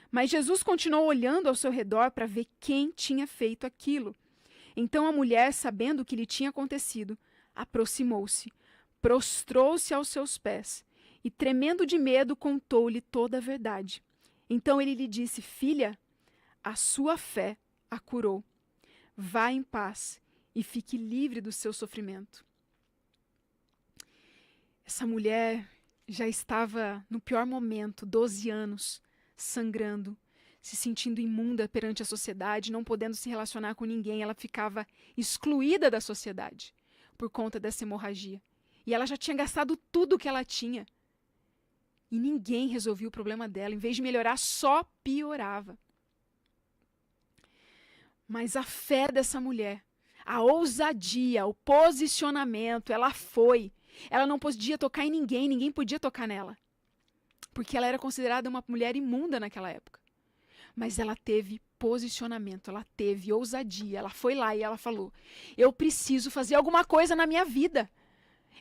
Mas Jesus continuou olhando ao seu redor para ver quem tinha feito aquilo. Então a mulher, sabendo o que lhe tinha acontecido, aproximou-se, prostrou-se aos seus pés e, tremendo de medo, contou-lhe toda a verdade. Então ele lhe disse: filha, a sua fé a curou. Vá em paz e fique livre do seu sofrimento. Essa mulher já estava no pior momento, 12 anos, sangrando, se sentindo imunda perante a sociedade, não podendo se relacionar com ninguém. Ela ficava excluída da sociedade por conta dessa hemorragia. E ela já tinha gastado tudo que ela tinha. E ninguém resolvia o problema dela. Em vez de melhorar, só piorava. Mas a fé dessa mulher, a ousadia, o posicionamento, ela foi. Ela não podia tocar em ninguém, ninguém podia tocar nela. Porque ela era considerada uma mulher imunda naquela época. Mas ela teve posicionamento, ela teve ousadia. Ela foi lá e ela falou: eu preciso fazer alguma coisa na minha vida.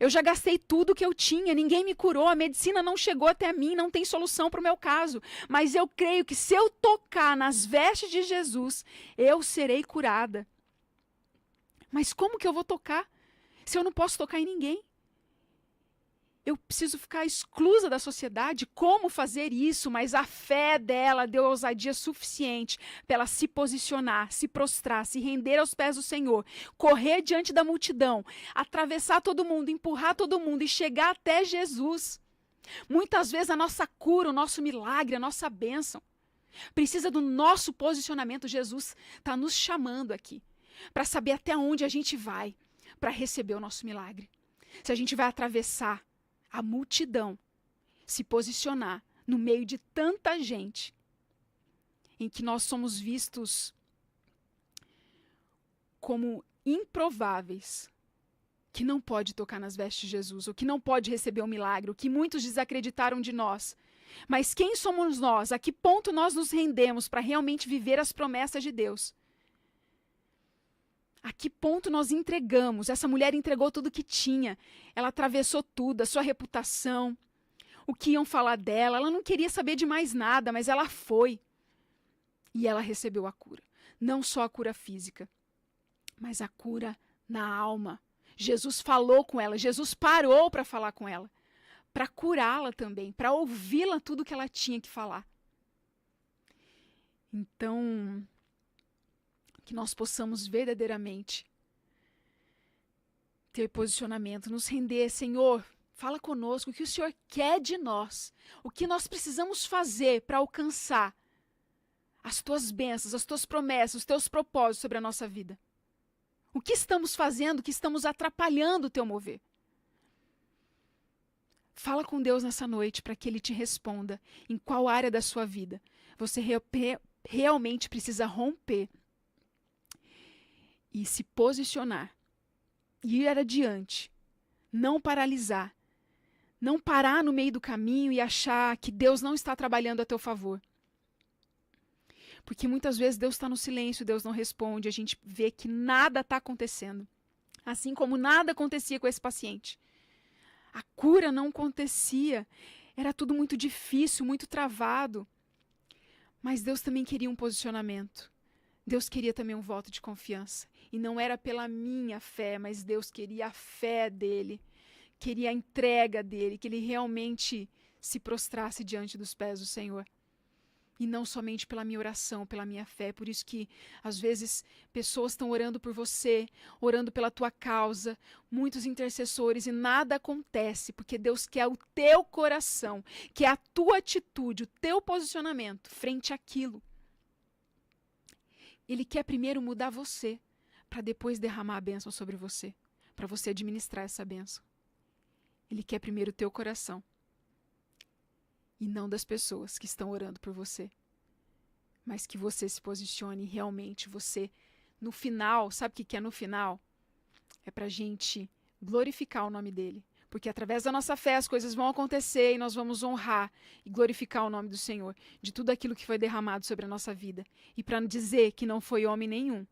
Eu já gastei tudo que eu tinha, ninguém me curou, a medicina não chegou até mim, não tem solução para o meu caso. Mas eu creio que se eu tocar nas vestes de Jesus, eu serei curada. Mas como que eu vou tocar se eu não posso tocar em ninguém? Eu preciso ficar exclusa da sociedade? Como fazer isso? Mas a fé dela deu ousadia suficiente para ela se posicionar, se prostrar, se render aos pés do Senhor, correr diante da multidão, atravessar todo mundo, empurrar todo mundo e chegar até Jesus. Muitas vezes a nossa cura, o nosso milagre, a nossa bênção precisa do nosso posicionamento. Jesus está nos chamando aqui para saber até onde a gente vai para receber o nosso milagre. Se a gente vai atravessar a multidão, se posicionar no meio de tanta gente, em que nós somos vistos como improváveis, que não pode tocar nas vestes de Jesus, ou que não pode receber o milagre, o que muitos desacreditaram de nós. Mas quem somos nós? A que ponto nós nos rendemos para realmente viver as promessas de Deus? A que ponto nós entregamos? Essa mulher entregou tudo que tinha. Ela atravessou tudo, a sua reputação, o que iam falar dela. Ela não queria saber de mais nada, mas ela foi. E ela recebeu a cura. Não só a cura física, mas a cura na alma. Jesus falou com ela, Jesus parou para falar com ela, para curá-la também, para ouvi-la tudo que ela tinha que falar. Então, que nós possamos verdadeiramente ter posicionamento, nos render. Senhor, fala conosco o que o Senhor quer de nós, o que nós precisamos fazer para alcançar as tuas bênçãos, as tuas promessas, os teus propósitos sobre a nossa vida. O que estamos fazendo, o que estamos atrapalhando o teu mover? Fala com Deus nessa noite para que Ele te responda em qual área da sua vida você realmente precisa romper e se posicionar, ir adiante, não paralisar, não parar no meio do caminho e achar que Deus não está trabalhando a teu favor. Porque muitas vezes Deus está no silêncio, Deus não responde, a gente vê que nada está acontecendo. Assim como nada acontecia com esse paciente. A cura não acontecia, era tudo muito difícil, muito travado. Mas Deus também queria um posicionamento. Deus queria também um voto de confiança. E não era pela minha fé, mas Deus queria a fé dele. Queria a entrega dele, que ele realmente se prostrasse diante dos pés do Senhor. E não somente pela minha oração, pela minha fé. Por isso que, às vezes, pessoas estão orando por você, orando pela tua causa, muitos intercessores, e nada acontece, porque Deus quer o teu coração, quer a tua atitude, o teu posicionamento frente àquilo. Ele quer primeiro mudar você, para depois derramar a bênção sobre você, para você administrar essa bênção. Ele quer primeiro o teu coração, e não das pessoas que estão orando por você. Mas que você se posicione realmente, você, no final, sabe o que é no final? É para a gente glorificar o nome dele. Porque através da nossa fé as coisas vão acontecer e nós vamos honrar e glorificar o nome do Senhor, de tudo aquilo que foi derramado sobre a nossa vida. E para dizer que não foi homem nenhum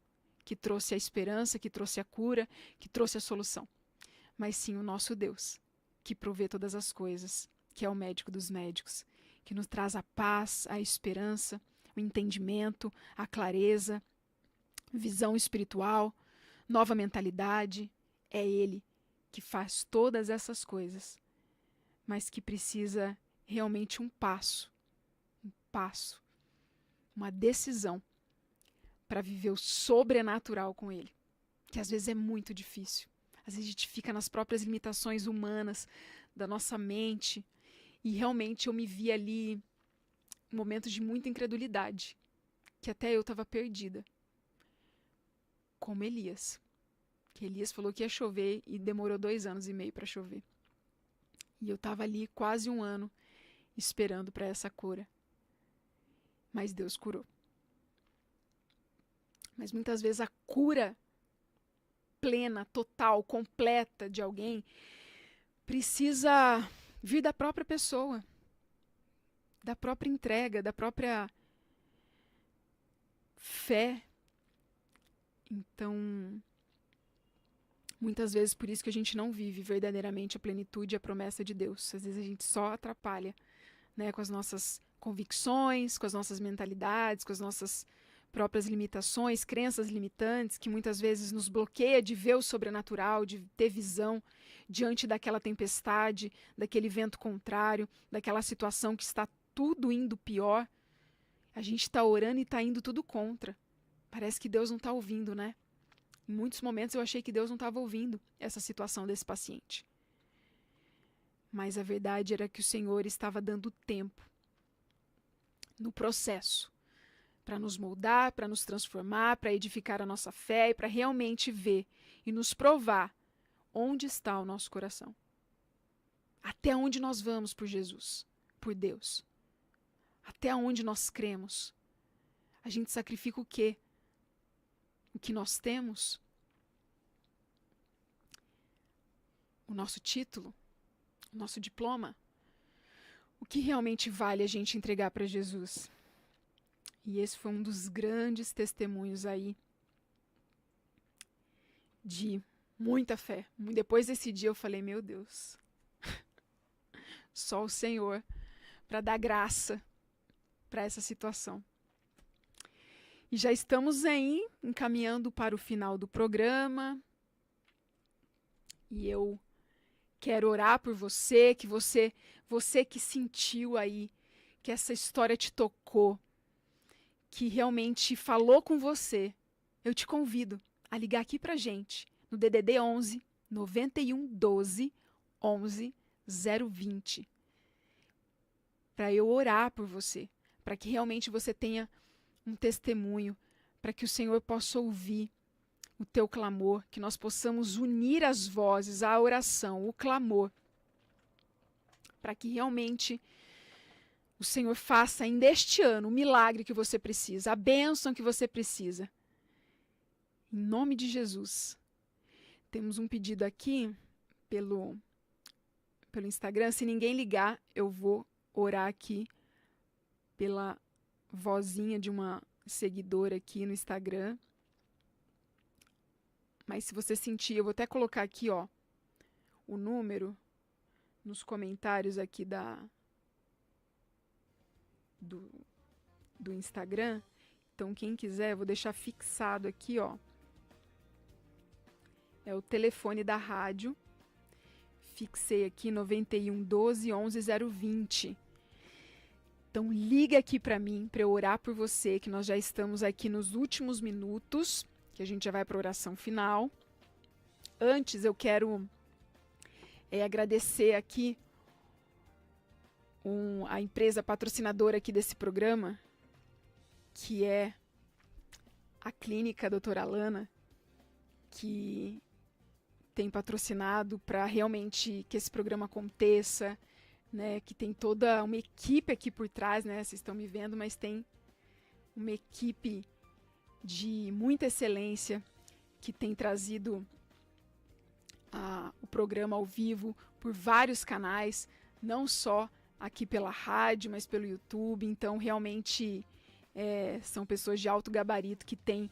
que trouxe a esperança, que trouxe a cura, que trouxe a solução. Mas sim o nosso Deus, que provê todas as coisas, que é o médico dos médicos, que nos traz a paz, a esperança, o entendimento, a clareza, visão espiritual, nova mentalidade. É Ele que faz todas essas coisas, mas que precisa realmente um passo, uma decisão para viver o sobrenatural com Ele, que às vezes é muito difícil. Às vezes a gente fica nas próprias limitações humanas da nossa mente, e realmente eu me vi ali em momentos de muita incredulidade, que até eu estava perdida. Como Elias. Que Elias falou que ia chover e demorou 2 anos e meio para chover. E eu estava ali quase 1 ano esperando para essa cura. Mas Deus curou. Mas muitas vezes a cura plena, total, completa de alguém precisa vir da própria pessoa, da própria entrega, da própria fé. Então, muitas vezes por isso que a gente não vive verdadeiramente a plenitude e a promessa de Deus. Às vezes a gente só atrapalha, né, com as nossas convicções, com as nossas mentalidades, com as nossas próprias limitações, crenças limitantes, que muitas vezes nos bloqueia de ver o sobrenatural, de ter visão diante daquela tempestade, daquele vento contrário, daquela situação que está tudo indo pior. A gente está orando e está indo tudo contra. Parece que Deus não está ouvindo, né? Em muitos momentos eu achei que Deus não estava ouvindo essa situação desse paciente. Mas a verdade era que o Senhor estava dando tempo no processo para nos moldar, para nos transformar, para edificar a nossa fé e para realmente ver e nos provar onde está o nosso coração. Até onde nós vamos por Jesus, por Deus. Até onde nós cremos. A gente sacrifica o quê? O que nós temos? O nosso título? O nosso diploma? O que realmente vale a gente entregar para Jesus? E esse foi um dos grandes testemunhos aí de muita fé. Depois desse dia eu falei, meu Deus, só o Senhor para dar graça para essa situação. E já estamos aí encaminhando para o final do programa. E eu quero orar por você, que você que sentiu aí, que essa história te tocou, que realmente falou com você, eu te convido a ligar aqui pra gente, no DDD 11 91 12 11 020, para eu orar por você, para que realmente você tenha um testemunho, para que o Senhor possa ouvir o teu clamor, que nós possamos unir as vozes, a oração, o clamor, para que realmente o Senhor faça ainda este ano o milagre que você precisa, a bênção que você precisa. Em nome de Jesus. Temos um pedido aqui pelo Instagram. Se ninguém ligar, eu vou orar aqui pela vozinha de uma seguidora aqui no Instagram. Mas se você sentir, eu vou até colocar aqui, ó, o número nos comentários aqui do Instagram. Então, quem quiser, eu vou deixar fixado aqui, ó. É o telefone da rádio. Fixei aqui 91 12 11 020. Então, liga aqui para mim, para eu orar por você, que nós já estamos aqui nos últimos minutos, que a gente já vai para a oração final. Antes, eu quero agradecer aqui a empresa patrocinadora aqui desse programa, que é a Clínica Doutora Alana, que tem patrocinado para realmente que esse programa aconteça, né, que tem toda uma equipe aqui por trás, né, vocês estão me vendo, mas tem uma equipe de muita excelência que tem trazido o programa ao vivo por vários canais, não só aqui pela rádio, mas pelo YouTube. Então, realmente, são pessoas de alto gabarito que têm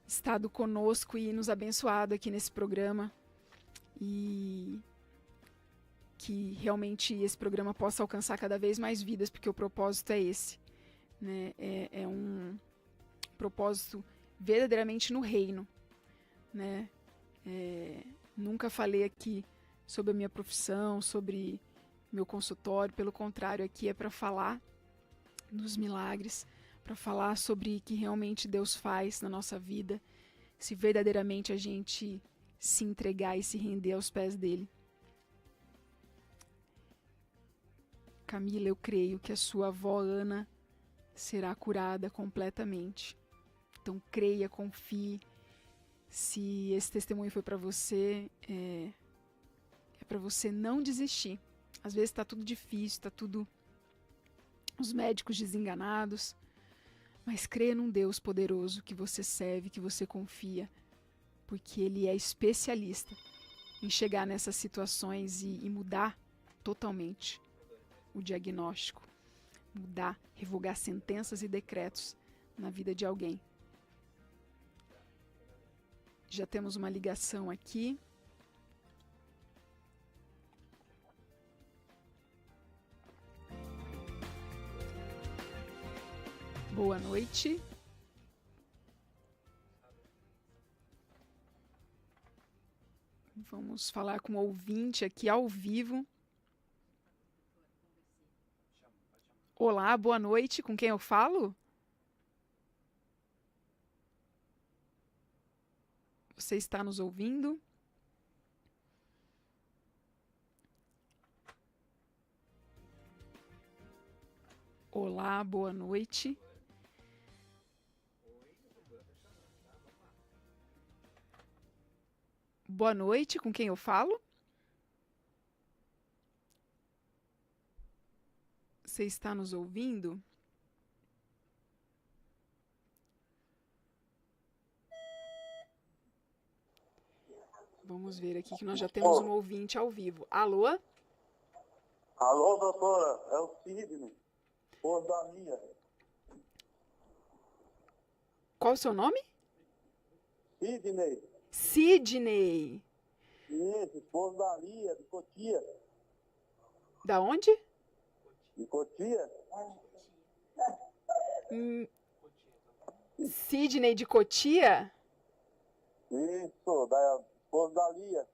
estado conosco e nos abençoado aqui nesse programa. E que realmente esse programa possa alcançar cada vez mais vidas, porque o propósito é esse, né? É um propósito verdadeiramente no reino, né? Nunca falei aqui sobre a minha profissão, sobre meu consultório, pelo contrário, aqui é para falar dos milagres, para falar sobre o que realmente Deus faz na nossa vida, se verdadeiramente a gente se entregar e se render aos pés dele. Camila, eu creio que a sua avó Ana será curada completamente. Então creia, confie. Se esse testemunho foi para você, é para você não desistir. Às vezes está tudo difícil, está tudo os médicos desenganados, mas creia num Deus poderoso que você serve, que você confia, porque Ele é especialista em chegar nessas situações e mudar totalmente o diagnóstico, mudar, revogar sentenças e decretos na vida de alguém. Já temos uma ligação aqui. Boa noite. Vamos falar com o ouvinte aqui ao vivo. Olá, boa noite. Com quem eu falo? Você está nos ouvindo? Olá, boa noite. Boa noite, com quem eu falo? Você está nos ouvindo? Vamos ver aqui que nós já temos um ouvinte ao vivo. Alô? Alô, doutora, é o Sidney, esposo da Lia. Qual o seu nome? Sidney. Sidney. Isso, esposo da Lia, de Cotia. Da onde? De Cotia? Sidney de Cotia? Isso, da esposo da Lia.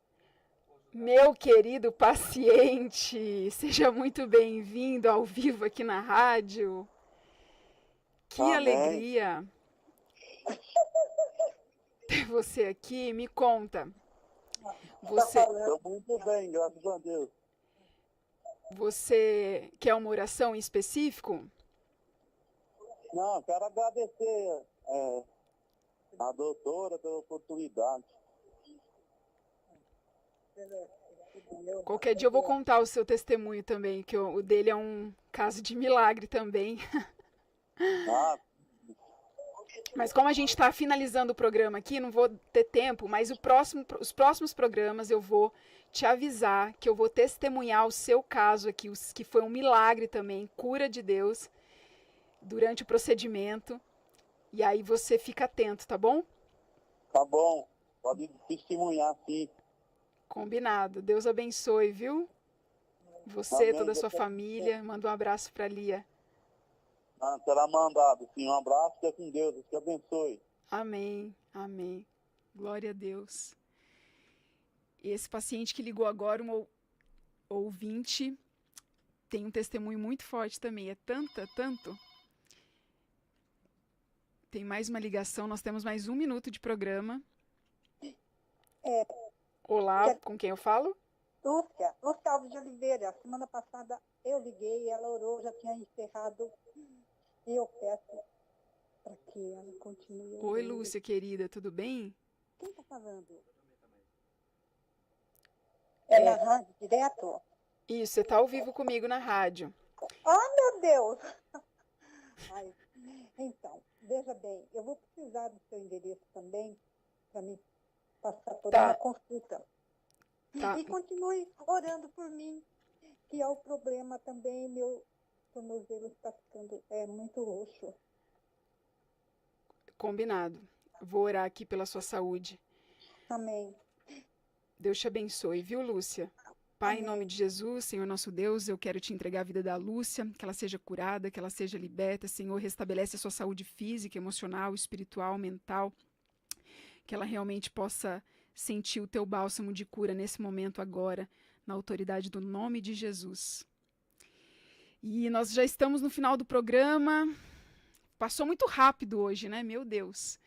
Meu querido paciente, seja muito bem-vindo ao vivo aqui na rádio. Que Amém. alegria ter você aqui. Me conta. Estou muito bem, graças a Deus. Você quer uma oração em específico? Não, quero agradecer a doutora pela oportunidade. Qualquer dia eu vou contar o seu testemunho também, que o dele é um caso de milagre também. Ah, Mas como a gente está finalizando o programa aqui, não vou ter tempo, mas os próximos programas eu vou te avisar que eu vou testemunhar o seu caso aqui, que foi um milagre também, cura de Deus, durante o procedimento. E aí você fica atento, tá bom? tá bom, pode testemunhar, sim. Combinado. Deus abençoe, viu? Você, Amém. toda a sua família. Manda um abraço para a Lia. Ah, será mandado, sim. Um abraço, fica com Deus, Deus te abençoe. Amém, amém. Glória a Deus. E esse paciente que ligou agora, um ouvinte, tem um testemunho muito forte também. É tanto. Tem mais uma ligação, nós temos mais 1 minuto de programa. Olá, com quem eu falo? Lúcia Alves de Oliveira. Semana passada eu liguei, ela orou, já tinha encerrado. E eu peço para que ela continue. Oi, Lúcia, querida, tudo bem? Quem está falando? É na rádio, direto? Isso, você está ao vivo comigo na rádio. Ah, meu Deus! Ai, então, veja bem, eu vou precisar do seu endereço também para me passar por uma consulta. Tá. E continue orando por mim, que é o problema também, meu tornozelo está ficando muito roxo. Combinado. Vou orar aqui pela sua saúde. Amém. Deus te abençoe, viu, Lúcia? Pai, Amém. em nome de Jesus, Senhor nosso Deus, eu quero te entregar a vida da Lúcia, que ela seja curada, que ela seja liberta. Senhor, restabelece a sua saúde física, emocional, espiritual, mental, que ela realmente possa sentir o teu bálsamo de cura nesse momento agora, na autoridade do nome de Jesus. E nós já estamos no final do programa. Passou muito rápido hoje, né? Meu Deus.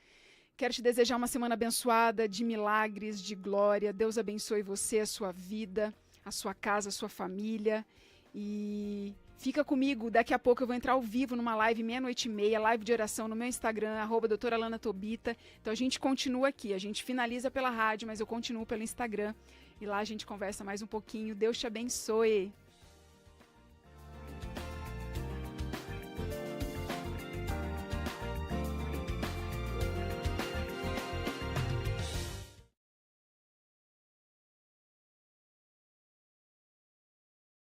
Quero te desejar uma semana abençoada, de milagres, de glória. Deus abençoe você, a sua vida, a sua casa, a sua família. E fica comigo, daqui a pouco eu vou entrar ao vivo numa live 00:30, live de oração no meu Instagram, @doutora Lana Tobita. Então a gente continua aqui, a gente finaliza pela rádio, mas eu continuo pelo Instagram. E lá a gente conversa mais um pouquinho. Deus te abençoe.